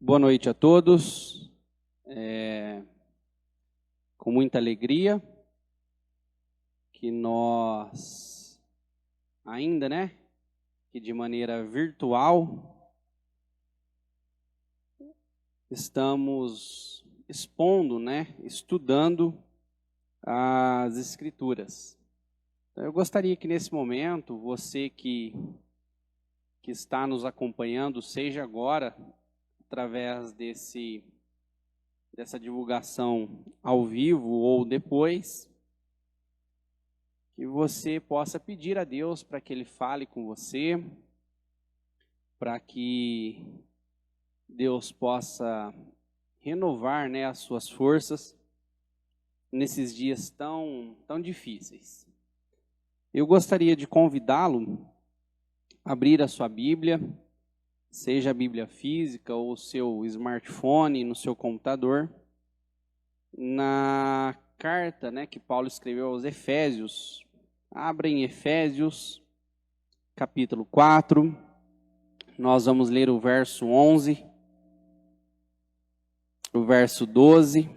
Boa noite a todos. Com muita alegria que nós ainda, que de maneira virtual estamos expondo, estudando as Escrituras. Então, eu gostaria que nesse momento, você que está nos acompanhando, seja agora através dessa divulgação ao vivo ou depois, que você possa pedir a Deus para que Ele fale com você, para que Deus possa renovar as suas forças nesses dias tão difíceis. Eu gostaria de convidá-lo a abrir a sua Bíblia, seja a Bíblia física ou o seu smartphone, no seu computador, na carta que Paulo escreveu aos Efésios. Abra em Efésios, capítulo 4, nós vamos ler o verso 11, o verso 12,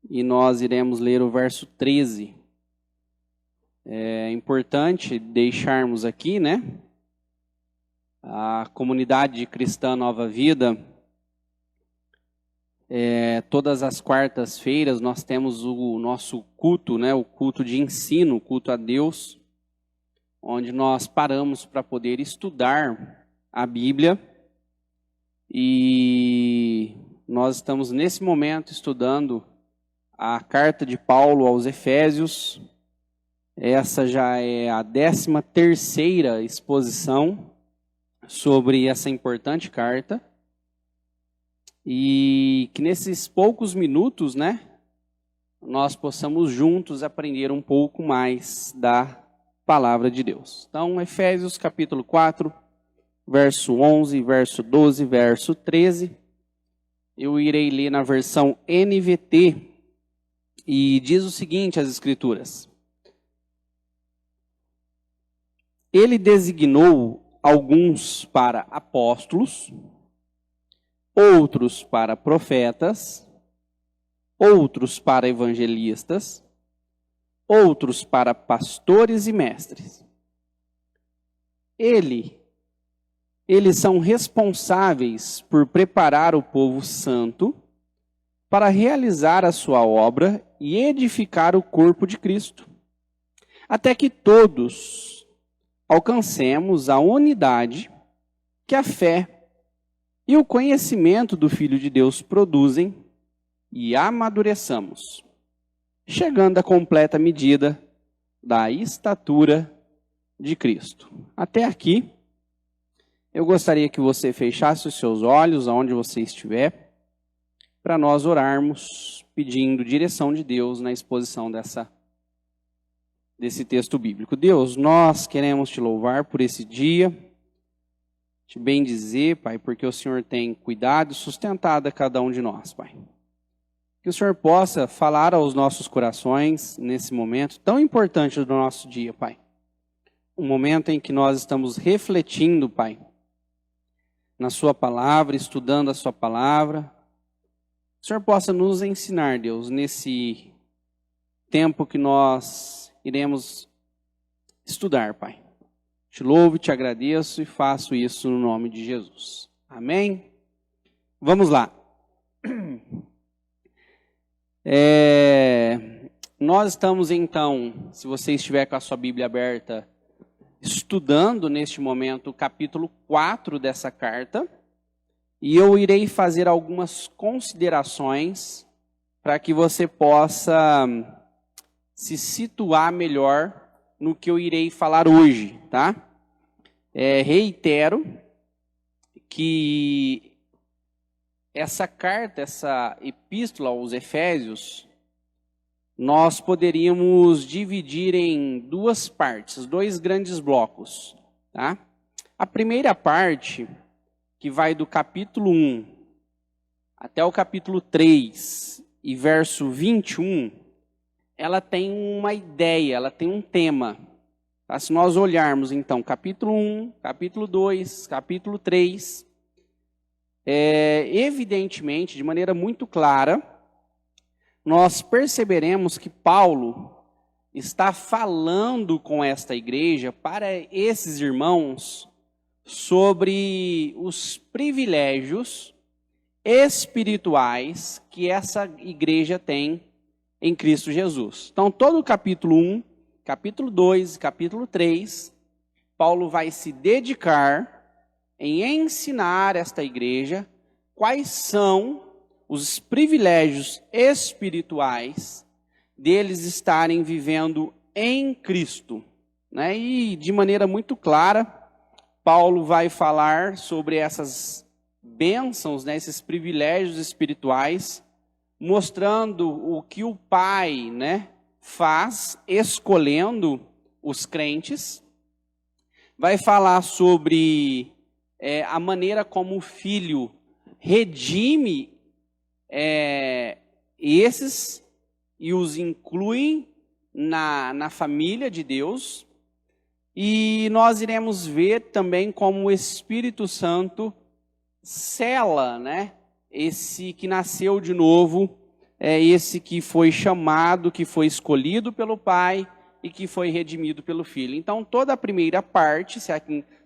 e nós iremos ler o verso 13. É importante deixarmos aqui, a comunidade cristã Nova Vida, todas as quartas-feiras nós temos o nosso culto, o culto de ensino, o culto a Deus, onde nós paramos para poder estudar a Bíblia. E nós estamos nesse momento estudando a carta de Paulo aos Efésios. Essa já é a 13ª exposição sobre essa importante carta. E que nesses poucos minutos, nós possamos juntos aprender um pouco mais da palavra de Deus. Então, Efésios capítulo 4, verso 11, verso 12, verso 13. Eu irei ler na versão NVT e diz o seguinte, as Escrituras. Ele designou alguns para apóstolos, outros para profetas, outros para evangelistas, outros para pastores e mestres. Eles são responsáveis por preparar o povo santo para realizar a sua obra e edificar o corpo de Cristo, até que todos alcancemos a unidade que a fé e o conhecimento do Filho de Deus produzem e amadureçamos, chegando à completa medida da estatura de Cristo. Até aqui, eu gostaria que você fechasse os seus olhos aonde você estiver, para nós orarmos pedindo direção de Deus na exposição desse texto bíblico. Deus, nós queremos te louvar por esse dia, te bendizer, Pai, porque o Senhor tem cuidado e sustentado a cada um de nós, Pai. Que o Senhor possa falar aos nossos corações nesse momento tão importante do nosso dia, Pai. Um momento em que nós estamos refletindo, Pai, na sua palavra, estudando a sua palavra. Que o Senhor possa nos ensinar, Deus, nesse tempo que nós iremos estudar, Pai. Te louvo, te agradeço e faço isso no nome de Jesus. Amém? Vamos lá. Nós estamos então, se você estiver com a sua Bíblia aberta, estudando neste momento o capítulo 4 dessa carta. E eu irei fazer algumas considerações para que você possa se situar melhor no que eu irei falar hoje, tá? Reitero que essa carta, essa epístola aos Efésios, nós poderíamos dividir em duas partes, dois grandes blocos, tá? A primeira parte, que vai do capítulo 1 até o capítulo 3 e verso 21, ela tem uma ideia, ela tem um tema. Tá? Se nós olharmos, então, capítulo 1, capítulo 2, capítulo 3, evidentemente, de maneira muito clara, nós perceberemos que Paulo está falando com esta igreja, para esses irmãos, sobre os privilégios espirituais que essa igreja tem em Cristo Jesus. Então, todo o capítulo 1, capítulo 2 e capítulo 3, Paulo vai se dedicar em ensinar esta igreja quais são os privilégios espirituais deles estarem vivendo em Cristo, né? E de maneira muito clara, Paulo vai falar sobre essas bênçãos, né, esses privilégios espirituais, mostrando o que o Pai, né, faz escolhendo os crentes. Vai falar sobre a maneira como o Filho redime esses e os inclui na família de Deus. E nós iremos ver também como o Espírito Santo sela, né, esse que nasceu de novo, esse que foi chamado, que foi escolhido pelo Pai e que foi redimido pelo Filho. Então, toda a primeira parte, se é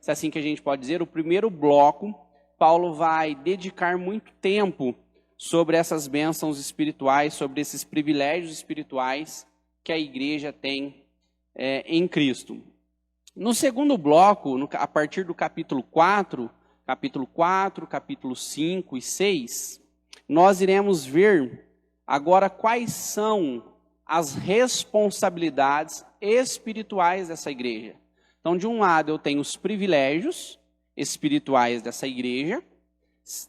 assim que a gente pode dizer, o primeiro bloco, Paulo vai dedicar muito tempo sobre essas bênçãos espirituais, sobre esses privilégios espirituais que a igreja tem em Cristo. No segundo bloco, a partir do capítulo 4, capítulo 5 e 6, nós iremos ver agora quais são as responsabilidades espirituais dessa igreja. Então, de um lado, eu tenho os privilégios espirituais dessa igreja,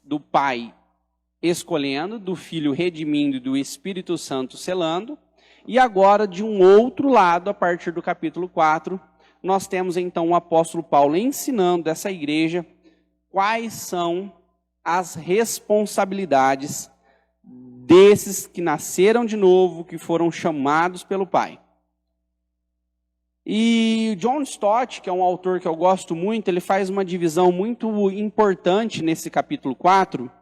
do Pai escolhendo, do Filho redimindo e do Espírito Santo selando. E agora, de um outro lado, a partir do capítulo 4, nós temos então o apóstolo Paulo ensinando essa igreja quais são as responsabilidades desses que nasceram de novo, que foram chamados pelo Pai. E John Stott, que é um autor que eu gosto muito, ele faz uma divisão muito importante nesse capítulo 4.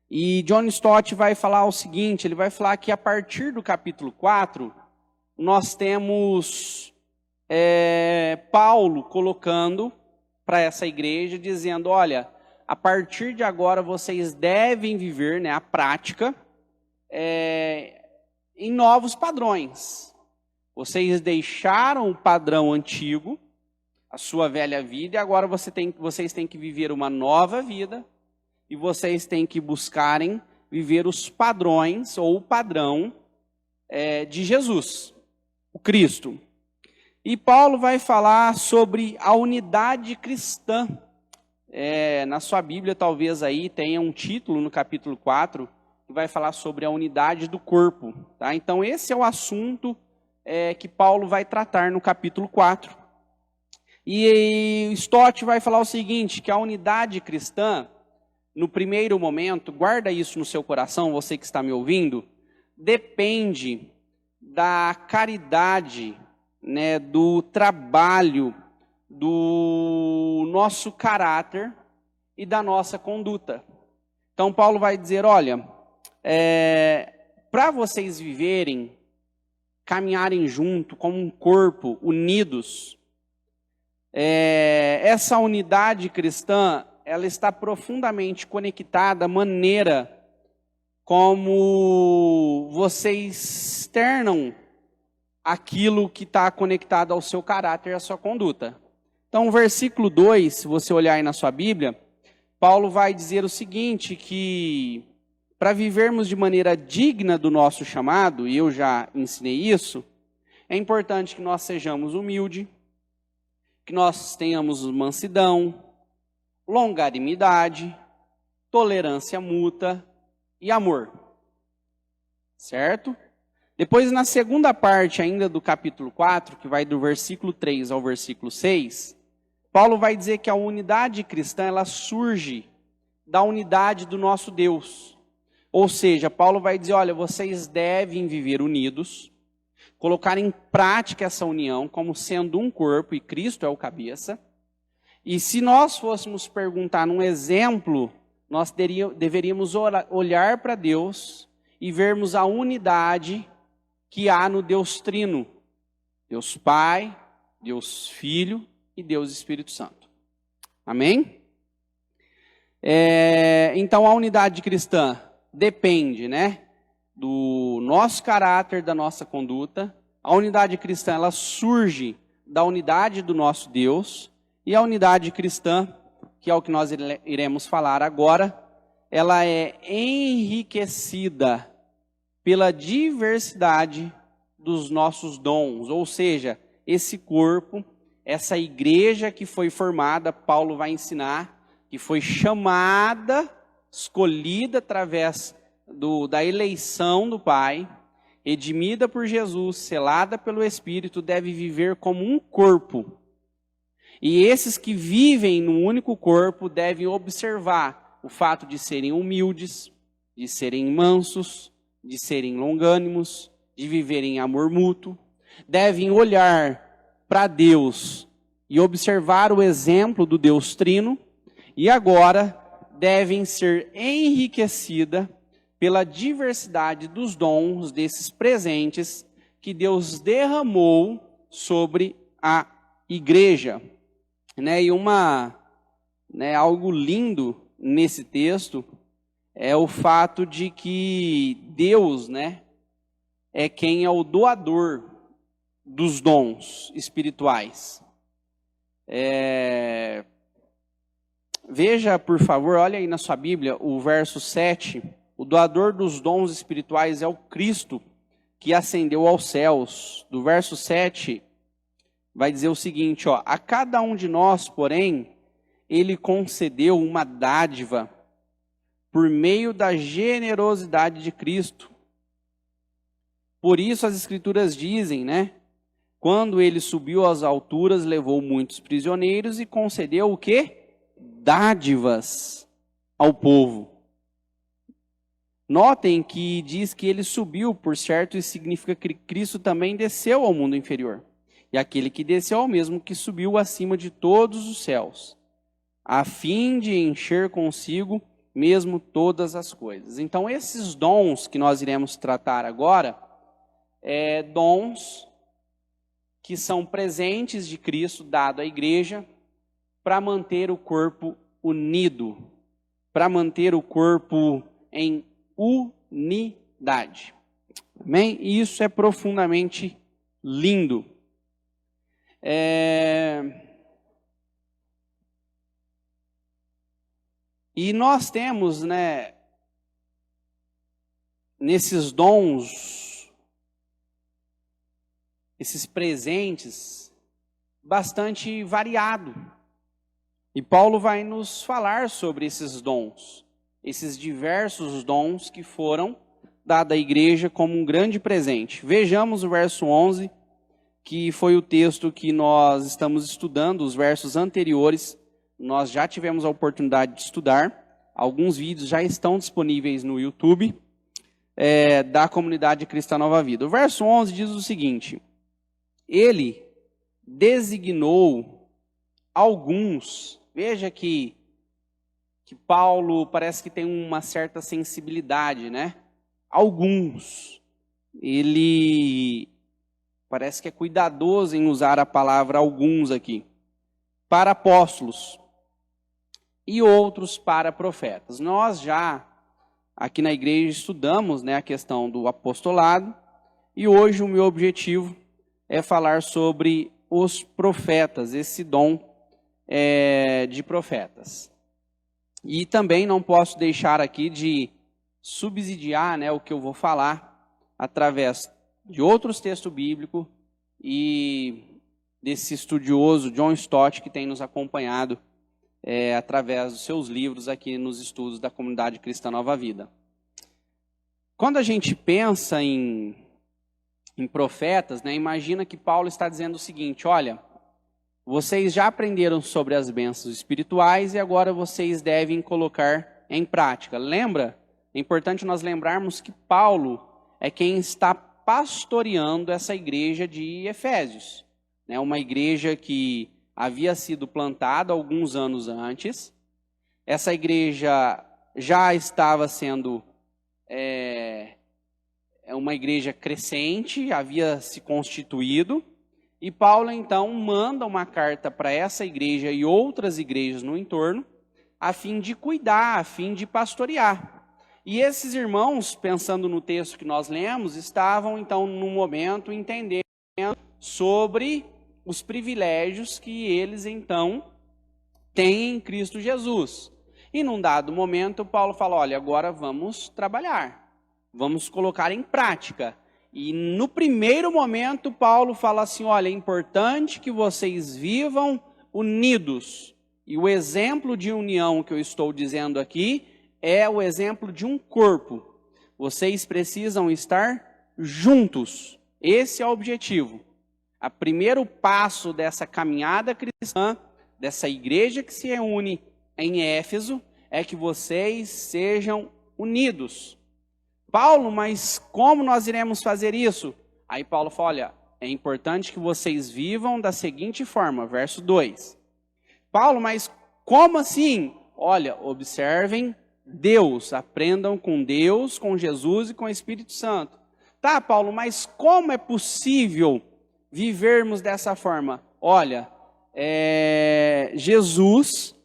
E John Stott vai falar o seguinte, ele vai falar que a partir do capítulo 4, nós temos Paulo colocando para essa igreja, dizendo, olha, a partir de agora vocês devem viver, né, a prática em novos padrões. Vocês deixaram o padrão antigo, a sua velha vida, e agora vocês têm que viver uma nova vida, e vocês têm que buscarem viver os padrões, ou o padrão de Jesus, o Cristo. E Paulo vai falar sobre a unidade cristã. Na sua Bíblia, talvez aí tenha um título no capítulo 4, que vai falar sobre a unidade do corpo. Tá? Então, esse é o assunto que Paulo vai tratar no capítulo 4. E Stott vai falar o seguinte, que a unidade cristã, no primeiro momento, guarda isso no seu coração, você que está me ouvindo, depende da caridade, né, do trabalho, do nosso caráter e da nossa conduta. Então, Paulo vai dizer, olha, para vocês viverem, caminharem junto, como um corpo, unidos, essa unidade cristã, ela está profundamente conectada à maneira como vocês externam aquilo que está conectado ao seu caráter e à sua conduta. Então, o versículo 2, se você olhar aí na sua Bíblia, Paulo vai dizer o seguinte, que para vivermos de maneira digna do nosso chamado, e eu já ensinei isso, é importante que nós sejamos humildes, que nós tenhamos mansidão, longanimidade, tolerância mútua e amor. Certo? Depois, na segunda parte ainda do capítulo 4, que vai do versículo 3 ao versículo 6, Paulo vai dizer que a unidade cristã, ela surge da unidade do nosso Deus. Ou seja, Paulo vai dizer, olha, vocês devem viver unidos, colocar em prática essa união como sendo um corpo, e Cristo é o cabeça. E se nós fôssemos perguntar num exemplo nós deveríamos olhar para Deus e vermos a unidade que há no Deus Trino. Deus Pai, Deus Filho e Deus Espírito Santo. Amém? Então a unidade cristã depende, né, do nosso caráter, da nossa conduta. A unidade cristã, ela surge da unidade do nosso Deus. E a unidade cristã, que é o que nós iremos falar agora, ela é enriquecida pela diversidade dos nossos dons. Ou seja, esse corpo, essa igreja que foi formada, Paulo vai ensinar, que foi chamada, escolhida através da eleição do Pai, redimida por Jesus, selada pelo Espírito, deve viver como um corpo. E esses que vivem num único corpo devem observar o fato de serem humildes, de serem mansos, de serem longânimos, de viverem em amor mútuo. Devem olhar para Deus e observar o exemplo do Deus Trino. E agora devem ser enriquecidas pela diversidade dos dons desses presentes que Deus derramou sobre a igreja. E algo lindo nesse texto é o fato de que Deus, é quem é o doador dos dons espirituais. Veja, por favor, olha aí na sua Bíblia, o verso 7. O doador dos dons espirituais é o Cristo que ascendeu aos céus. Do verso 7, vai dizer o seguinte, a cada um de nós, porém, ele concedeu uma dádiva por meio da generosidade de Cristo. Por isso as Escrituras dizem, quando ele subiu às alturas, levou muitos prisioneiros e concedeu o quê? Dádivas ao povo. Notem que diz que ele subiu, por certo, isso significa que Cristo também desceu ao mundo inferior. E aquele que desceu é o mesmo que subiu acima de todos os céus, a fim de encher consigo mesmo todas as coisas. Então, esses dons que nós iremos tratar agora, dons que são presentes de Cristo dado à igreja para manter o corpo unido, para manter o corpo em unidade. Amém? E isso é profundamente lindo. E nós temos, nesses dons, esses presentes, bastante variado. E Paulo vai nos falar sobre esses dons, esses diversos dons que foram dados à igreja como um grande presente. Vejamos o verso 11, que foi o texto que nós estamos estudando, os versos anteriores. Nós já tivemos a oportunidade de estudar. Alguns vídeos já estão disponíveis no YouTube da comunidade Cristã Nova Vida. O verso 11 diz o seguinte: ele designou alguns. Veja que Paulo parece que tem uma certa sensibilidade, Alguns. Ele parece que é cuidadoso em usar a palavra alguns aqui. Para apóstolos e outros para profetas. Nós já, aqui na igreja, estudamos a questão do apostolado. E hoje o meu objetivo é falar sobre os profetas, esse dom de profetas. E também não posso deixar aqui de subsidiar o que eu vou falar através de outros textos bíblicos e desse estudioso John Stott que tem nos acompanhado através dos seus livros aqui nos estudos da comunidade Cristã Nova Vida. Quando a gente pensa em profetas, imagina que Paulo está dizendo o seguinte: olha, vocês já aprenderam sobre as bênçãos espirituais e agora vocês devem colocar em prática. Lembra? É importante nós lembrarmos que Paulo é quem está pastoreando essa igreja de Efésios. Uma igreja que havia sido plantada alguns anos antes. Essa igreja já estava sendo uma igreja crescente, havia se constituído, e Paulo então manda uma carta para essa igreja e outras igrejas no entorno, a fim de cuidar, a fim de pastorear. E esses irmãos, pensando no texto que nós lemos, estavam então num momento entendendo sobre os privilégios que eles então têm em Cristo Jesus. E num dado momento, Paulo fala, olha, agora vamos trabalhar, vamos colocar em prática. E no primeiro momento, Paulo fala assim, olha, é importante que vocês vivam unidos. E o exemplo de união que eu estou dizendo aqui é o exemplo de um corpo. Vocês precisam estar juntos. Esse é o objetivo. O primeiro passo dessa caminhada cristã, dessa igreja que se reúne em Éfeso, é que vocês sejam unidos. Paulo, mas como nós iremos fazer isso? Aí Paulo fala, olha, é importante que vocês vivam da seguinte forma, verso 2. Paulo, mas como assim? Olha, observem Deus, aprendam com Deus, com Jesus e com o Espírito Santo. Tá, Paulo, mas como é possível vivermos dessa forma? Olha, Jesus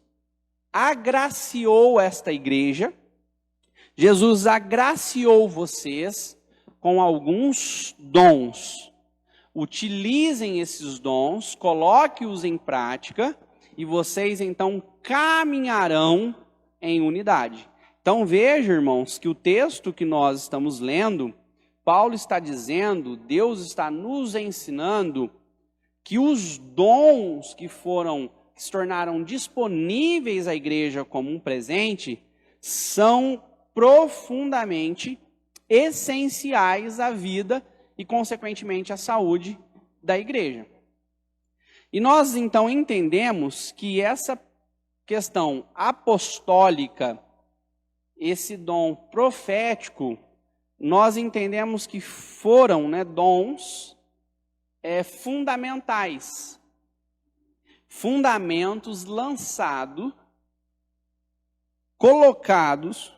agraciou esta igreja, Jesus agraciou vocês com alguns dons. Utilizem esses dons, coloque-os em prática, e vocês então caminharão em unidade. Então veja, irmãos, que o texto que nós estamos lendo, Paulo está dizendo, Deus está nos ensinando que os dons que se tornaram disponíveis à igreja como um presente, são profundamente essenciais à vida e, consequentemente, à saúde da igreja. E nós, então, entendemos que essa questão apostólica, esse dom profético, nós entendemos que foram dons fundamentais, fundamentos lançados, colocados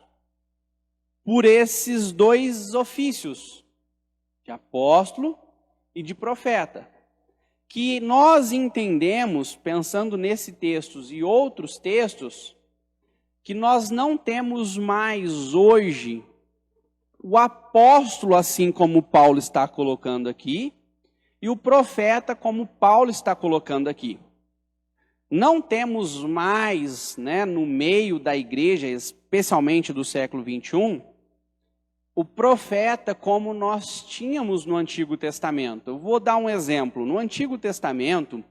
por esses dois ofícios, de apóstolo e de profeta, que nós entendemos, pensando nesse texto e outros textos, que nós não temos mais hoje o apóstolo, assim como Paulo está colocando aqui, e o profeta, como Paulo está colocando aqui. Não temos mais, no meio da igreja, especialmente do século 21, o profeta como nós tínhamos no Antigo Testamento. Eu vou dar um exemplo. No Antigo Testamento,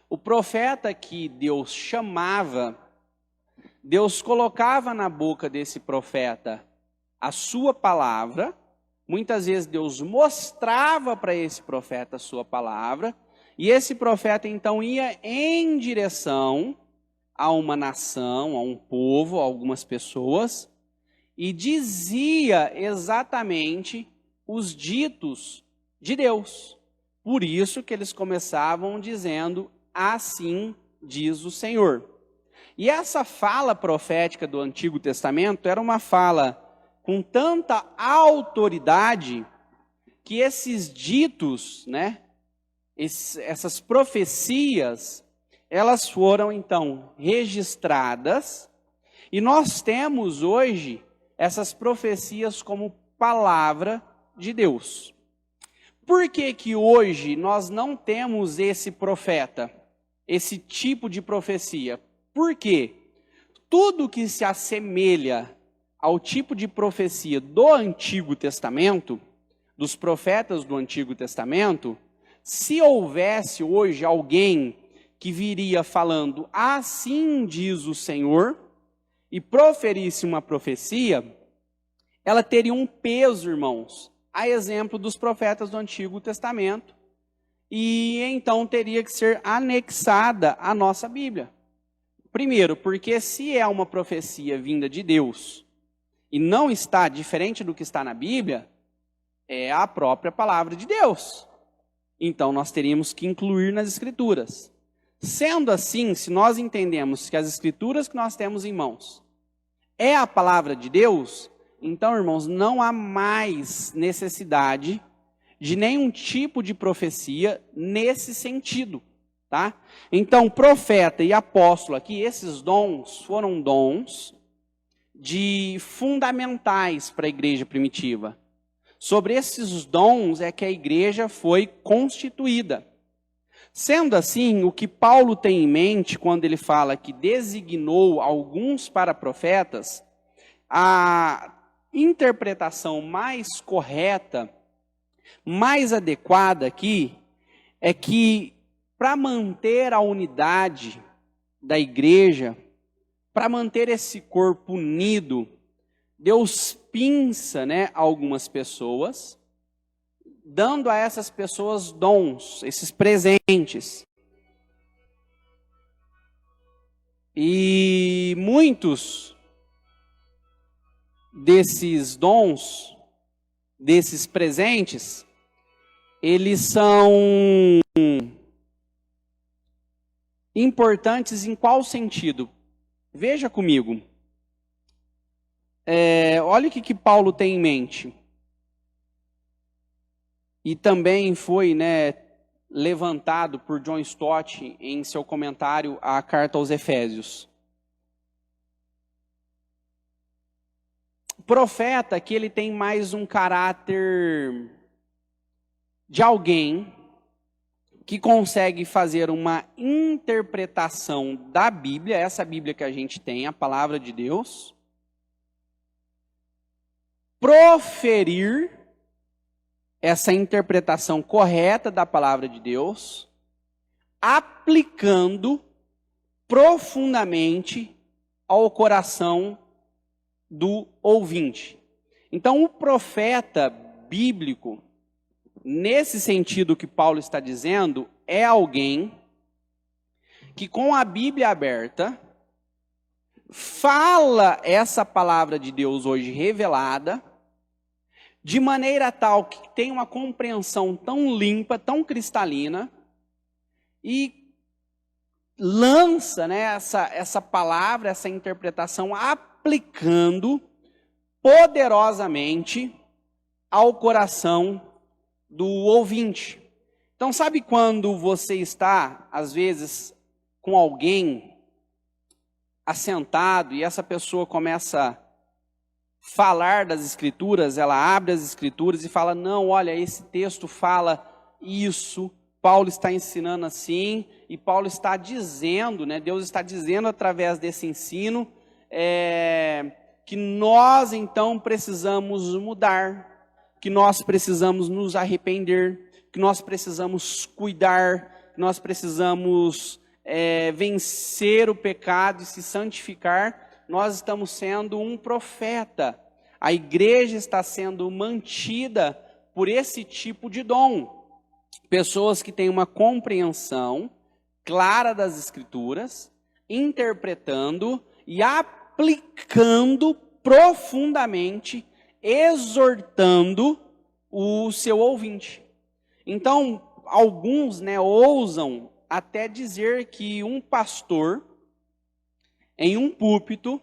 o profeta que Deus chamava, Deus colocava na boca desse profeta a sua palavra. Muitas vezes Deus mostrava para esse profeta a sua palavra, e esse profeta então ia em direção a uma nação, a um povo, a algumas pessoas, e dizia exatamente os ditos de Deus. Por isso que eles começavam dizendo, assim diz o Senhor. E essa fala profética do Antigo Testamento era uma fala com tanta autoridade que esses ditos, essas profecias, elas foram então registradas, e nós temos hoje essas profecias como palavra de Deus. Por que que hoje nós não temos esse profeta, esse tipo de profecia? Porque tudo que se assemelha ao tipo de profecia do Antigo Testamento, dos profetas do Antigo Testamento, se houvesse hoje alguém que viria falando, assim diz o Senhor, e proferisse uma profecia, ela teria um peso, irmãos, a exemplo dos profetas do Antigo Testamento, e então teria que ser anexada à nossa Bíblia. Primeiro, porque se é uma profecia vinda de Deus, e não está diferente do que está na Bíblia, é a própria palavra de Deus. Então nós teríamos que incluir nas Escrituras. Sendo assim, se nós entendemos que as Escrituras que nós temos em mãos é a palavra de Deus, então, irmãos, não há mais necessidade de nenhum tipo de profecia nesse sentido, tá? Então, profeta e apóstolo aqui, esses dons foram dons fundamentais para a igreja primitiva. Sobre esses dons é que a igreja foi constituída. Sendo assim, o que Paulo tem em mente quando ele fala que designou alguns para profetas, a interpretação mais correta, mais adequada aqui, é que para manter a unidade da igreja, para manter esse corpo unido, Deus pinça, algumas pessoas, dando a essas pessoas dons, esses presentes. E muitos desses dons, desses presentes, eles são importantes em qual sentido? Veja comigo. Olha o que Paulo tem em mente. E também foi levantado por John Stott em seu comentário à carta aos Efésios. O profeta que ele tem mais um caráter de alguém que consegue fazer uma interpretação da Bíblia, essa Bíblia que a gente tem, a palavra de Deus, proferir essa interpretação correta da palavra de Deus, aplicando profundamente ao coração do ouvinte. Então, o profeta bíblico, nesse sentido que Paulo está dizendo, é alguém que com a Bíblia aberta, fala essa palavra de Deus hoje revelada, de maneira tal que tem uma compreensão tão limpa, tão cristalina, e lança essa palavra, essa interpretação, aplicando poderosamente ao coração do ouvinte. Então, sabe quando você está, às vezes, com alguém assentado e essa pessoa começa a falar das Escrituras, ela abre as Escrituras e fala, não, olha, esse texto fala isso, Paulo está ensinando assim, e Paulo está dizendo, Deus está dizendo através desse ensino, que nós então precisamos mudar, que nós precisamos nos arrepender, que nós precisamos cuidar, que nós precisamos vencer o pecado e se santificar. Nós estamos sendo um profeta. A igreja está sendo mantida por esse tipo de dom. Pessoas que têm uma compreensão clara das Escrituras, interpretando e aplicando profundamente, exortando o seu ouvinte. Então, alguns ousam até dizer que um pastor, em um púlpito,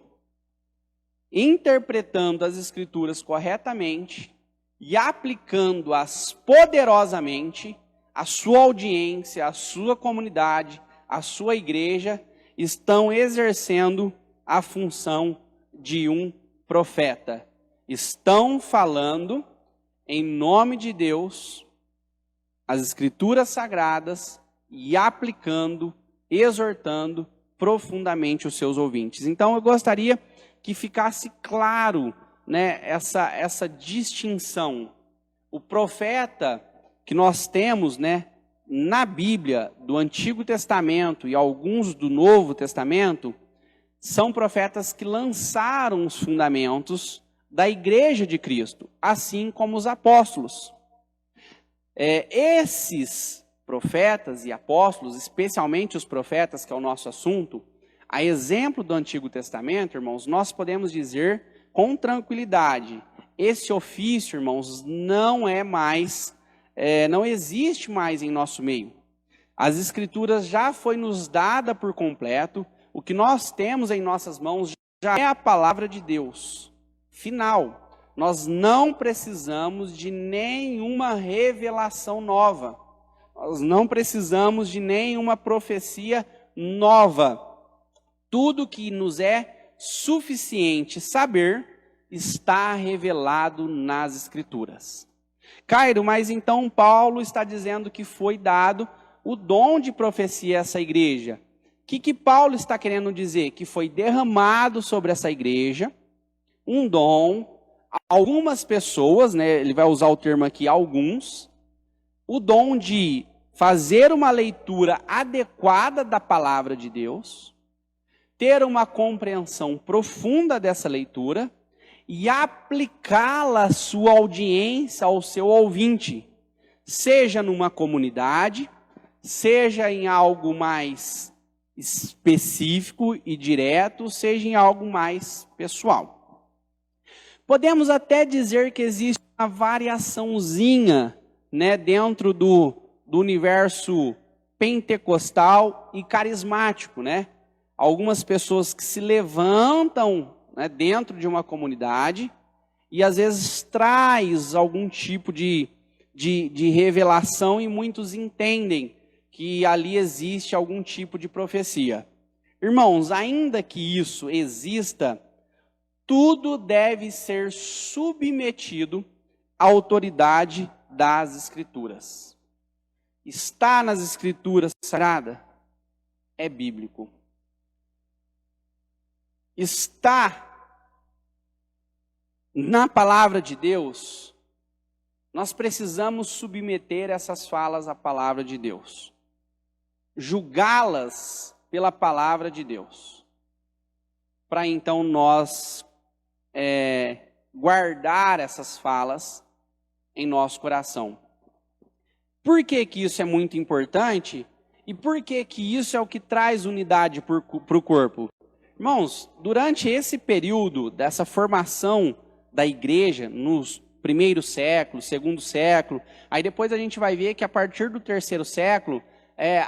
interpretando as Escrituras corretamente e aplicando-as poderosamente, a sua audiência, a sua comunidade, a sua igreja, estão exercendo a função de um profeta. Estão falando em nome de Deus as Escrituras sagradas e aplicando, exortando profundamente os seus ouvintes. Então eu gostaria que ficasse claro essa distinção. O profeta que nós temos na Bíblia do Antigo Testamento e alguns do Novo Testamento são profetas que lançaram os fundamentos da igreja de Cristo, assim como os apóstolos. Esses profetas e apóstolos, especialmente os profetas, que é o nosso assunto, a exemplo do Antigo Testamento, irmãos, nós podemos dizer com tranquilidade, esse ofício, irmãos, não existe mais em nosso meio. As Escrituras já foi nos dada por completo, o que nós temos em nossas mãos já é a palavra de Deus final. Nós não precisamos de nenhuma revelação nova. Nós não precisamos de nenhuma profecia nova. Tudo que nos é suficiente saber está revelado nas Escrituras. Cairo, mas então Paulo está dizendo que foi dado o dom de profecia a essa igreja. O que Paulo está querendo dizer? Que foi derramado sobre essa igreja um dom, algumas pessoas, né, ele vai usar o termo aqui, alguns, o dom de fazer uma leitura adequada da palavra de Deus, ter uma compreensão profunda dessa leitura e aplicá-la à sua audiência, ao seu ouvinte, seja numa comunidade, seja em algo mais específico e direto, seja em algo mais pessoal. Podemos até dizer que existe uma variaçãozinha, né, dentro do universo pentecostal e carismático, né? Algumas pessoas que se levantam, né, dentro de uma comunidade e às vezes traz algum tipo de revelação e muitos entendem que ali existe algum tipo de profecia. Irmãos, ainda que isso exista, tudo deve ser submetido à autoridade das Escrituras. Está nas Escrituras Sagradas? É bíblico. Está na palavra de Deus? Nós precisamos submeter essas falas à palavra de Deus. Julgá-las pela palavra de Deus. Para então nós guardar essas falas em nosso coração. Por que isso é muito importante? E por que isso é o que traz unidade para o corpo? Irmãos, durante esse período dessa formação da igreja, nos primeiros séculos, segundo século, aí depois a gente vai ver que a partir do terceiro século,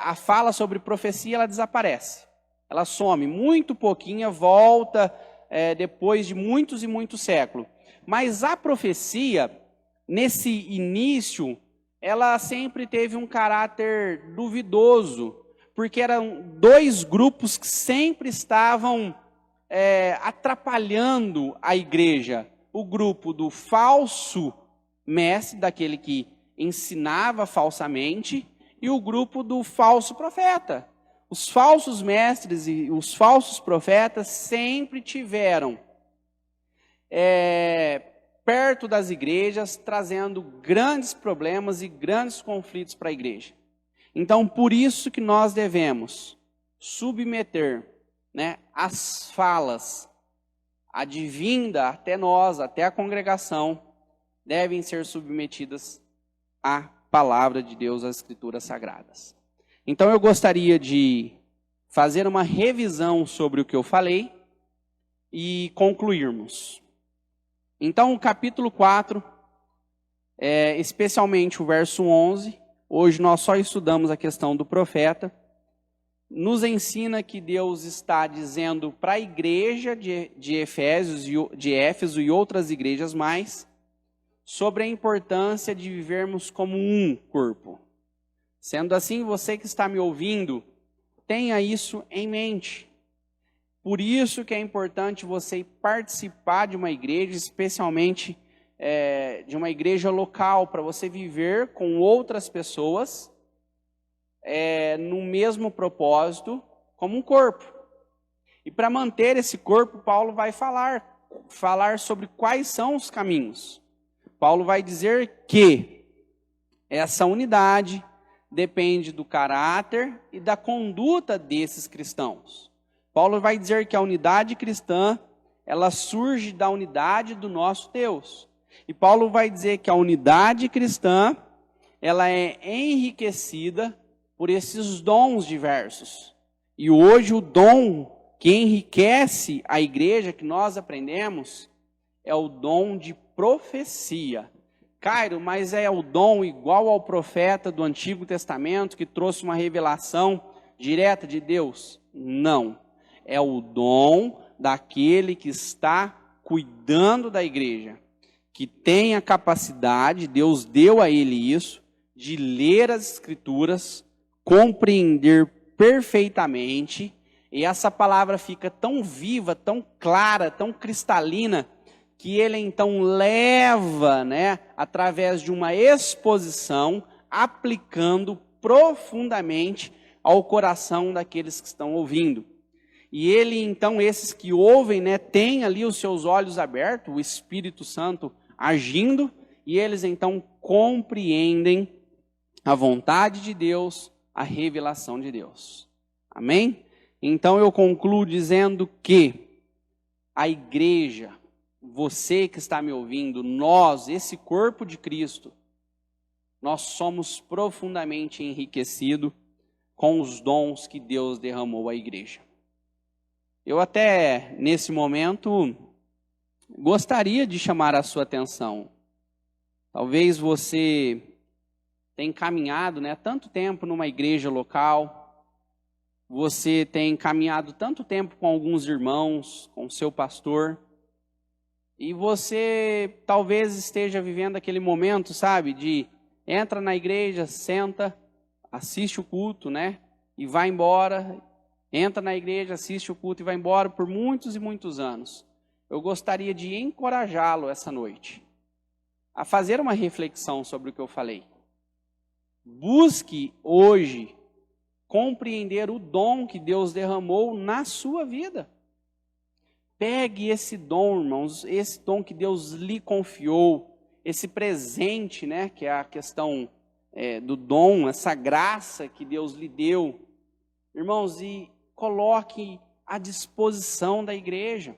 a fala sobre profecia ela desaparece. Ela some, muito pouquinha, volta depois de muitos e muitos séculos. Mas a profecia, nesse início, ela sempre teve um caráter duvidoso, porque eram dois grupos que sempre estavam atrapalhando a igreja. O grupo do falso mestre, daquele que ensinava falsamente, e o grupo do falso profeta. Os falsos mestres e os falsos profetas sempre tiveram perto das igrejas, trazendo grandes problemas e grandes conflitos para a igreja. Então, por isso que nós devemos submeter, né, as falas, a vinda até nós, até a congregação, devem ser submetidas à palavra de Deus, às Escrituras Sagradas. Então, eu gostaria de fazer uma revisão sobre o que eu falei e concluirmos. Então, o capítulo 4, especialmente o verso 11, hoje nós só estudamos a questão do profeta, nos ensina que Deus está dizendo para a igreja de Éfeso e outras igrejas mais, sobre a importância de vivermos como um corpo. Sendo assim, você que está me ouvindo, tenha isso em mente. Por isso que é importante você participar de uma igreja, especialmente de uma igreja local, para você viver com outras pessoas no mesmo propósito, como um corpo. E para manter esse corpo, Paulo vai falar sobre quais são os caminhos. Paulo vai dizer que essa unidade depende do caráter e da conduta desses cristãos. Paulo vai dizer que a unidade cristã, ela surge da unidade do nosso Deus. E Paulo vai dizer que a unidade cristã, ela é enriquecida por esses dons diversos. E hoje o dom que enriquece a igreja, que nós aprendemos, é o dom de profecia. Cairo, mas é o dom igual ao profeta do Antigo Testamento, que trouxe uma revelação direta de Deus? Não. É o dom daquele que está cuidando da igreja, que tem a capacidade, Deus deu a ele isso, de ler as Escrituras, compreender perfeitamente, e essa palavra fica tão viva, tão clara, tão cristalina, que ele então leva, através de uma exposição, aplicando profundamente ao coração daqueles que estão ouvindo. E ele então, esses que ouvem, têm ali os seus olhos abertos, o Espírito Santo agindo, e eles então compreendem a vontade de Deus, a revelação de Deus. Amém? Então eu concluo dizendo que a igreja, você que está me ouvindo, nós, esse corpo de Cristo, nós somos profundamente enriquecidos com os dons que Deus derramou à igreja. Eu até, nesse momento, gostaria de chamar a sua atenção. Talvez você tenha caminhado, tanto tempo numa igreja local, você tem caminhado tanto tempo com alguns irmãos, com seu pastor, e você talvez esteja vivendo aquele momento, de entra na igreja, senta, assiste o culto, e vai embora, entra na igreja, assiste o culto e vai embora por muitos e muitos anos. Eu gostaria de encorajá-lo essa noite a fazer uma reflexão sobre o que eu falei. Busque hoje compreender o dom que Deus derramou na sua vida. Pegue esse dom, irmãos, esse dom que Deus lhe confiou, esse presente, que é a questão do dom, essa graça que Deus lhe deu, irmãos, e coloque à disposição da igreja.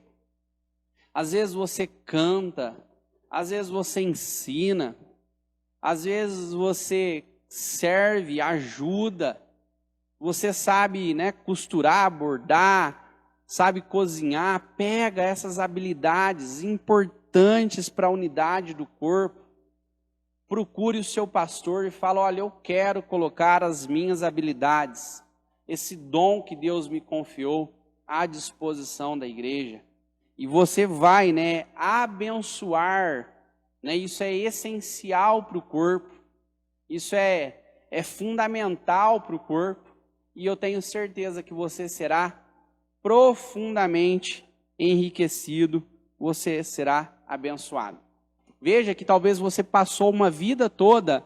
Às vezes você canta, às vezes você ensina, às vezes você serve, ajuda, você sabe, costurar, bordar, sabe cozinhar, pega essas habilidades importantes para a unidade do corpo, procure o seu pastor e fala, olha, eu quero colocar as minhas habilidades, esse dom que Deus me confiou à disposição da igreja. E você vai, abençoar, isso é essencial para o corpo, isso é fundamental para o corpo, e eu tenho certeza que você será profundamente enriquecido, você será abençoado. Veja que talvez você passou uma vida toda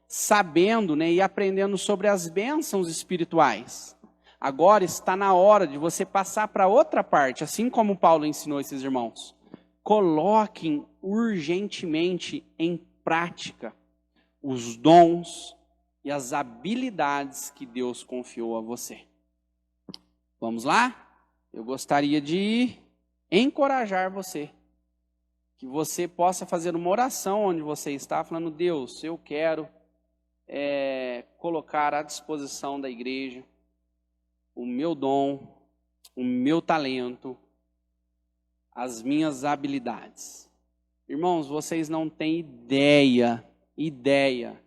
sabendo, e aprendendo sobre as bênçãos espirituais. Agora está na hora de você passar para outra parte, assim como Paulo ensinou esses irmãos. Coloquem urgentemente em prática os dons e as habilidades que Deus confiou a você. Vamos lá? Eu gostaria de encorajar você, que você possa fazer uma oração onde você está, falando, Deus, eu quero colocar à disposição da igreja o meu dom, o meu talento, as minhas habilidades. Irmãos, vocês não têm ideia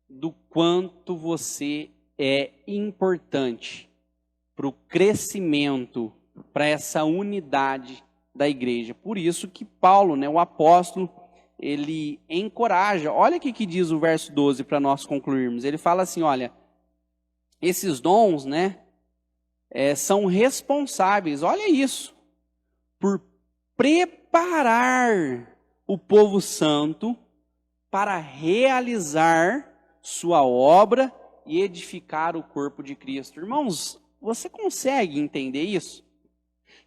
do quanto você é importante para o crescimento, para essa unidade da igreja. Por isso que Paulo, o apóstolo, ele encoraja. Olha o que diz o verso 12 para nós concluirmos. Ele fala assim, olha, esses dons, são responsáveis, olha isso, por preparar o povo santo para realizar sua obra e edificar o corpo de Cristo. Irmãos, você consegue entender isso?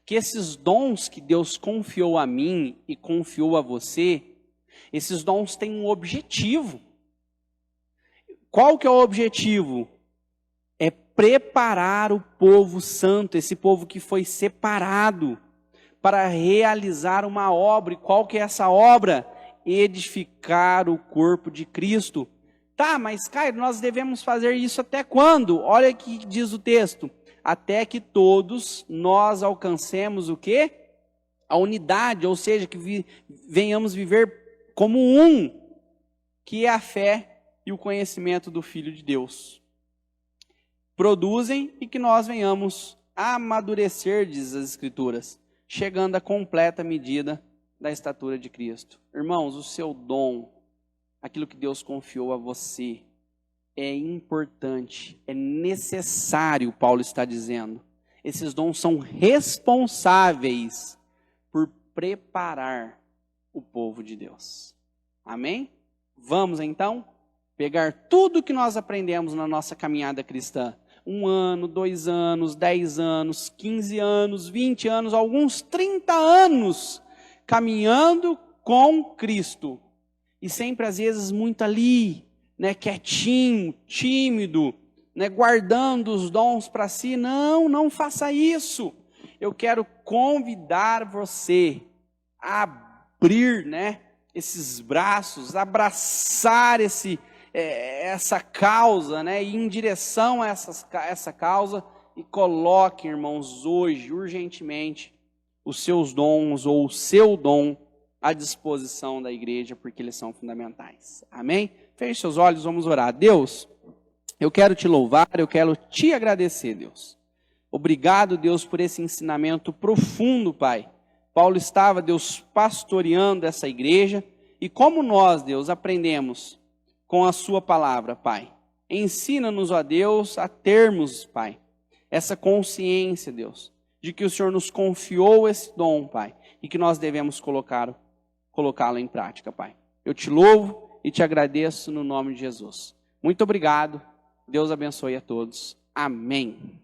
Que esses dons que Deus confiou a mim e confiou a você, esses dons têm um objetivo. Qual que é o objetivo? É preparar o povo santo, esse povo que foi separado, para realizar uma obra. E qual que é essa obra? Edificar o corpo de Cristo. Tá, mas Caio, nós devemos fazer isso até quando? Olha o que diz o texto. Até que todos nós alcancemos o quê? A unidade, ou seja, que venhamos viver como um, que é a fé e o conhecimento do Filho de Deus. Produzem e que nós venhamos a amadurecer, diz as Escrituras, chegando à completa medida da estatura de Cristo. Irmãos, o seu dom, aquilo que Deus confiou a você, é importante, é necessário, Paulo está dizendo. Esses dons são responsáveis por preparar o povo de Deus. Amém? Vamos então pegar tudo que nós aprendemos na nossa caminhada cristã. 1 ano, 2 anos, 10 anos, 15 anos, 20 anos, alguns 30 anos caminhando com Cristo. E sempre às vezes muito ali, né, quietinho, tímido, né, guardando os dons para si. Não, não faça isso. Eu quero convidar você a abrir, né, esses braços, abraçar essa causa, né, e ir em direção a essa causa, e coloque, irmãos, hoje, urgentemente, os seus dons ou o seu dom à disposição da igreja, porque eles são fundamentais. Amém? Feche seus olhos, vamos orar. Deus, eu quero te louvar, eu quero te agradecer, Deus. Obrigado, Deus, por esse ensinamento profundo, Pai. Paulo estava, Deus, pastoreando essa igreja, e como nós, Deus, aprendemos com a sua palavra, Pai. Ensina-nos, ó Deus, a termos, Pai, essa consciência, Deus, de que o Senhor nos confiou esse dom, Pai, e que nós devemos colocá-lo em prática, Pai. Eu te louvo e te agradeço no nome de Jesus. Muito obrigado. Deus abençoe a todos. Amém.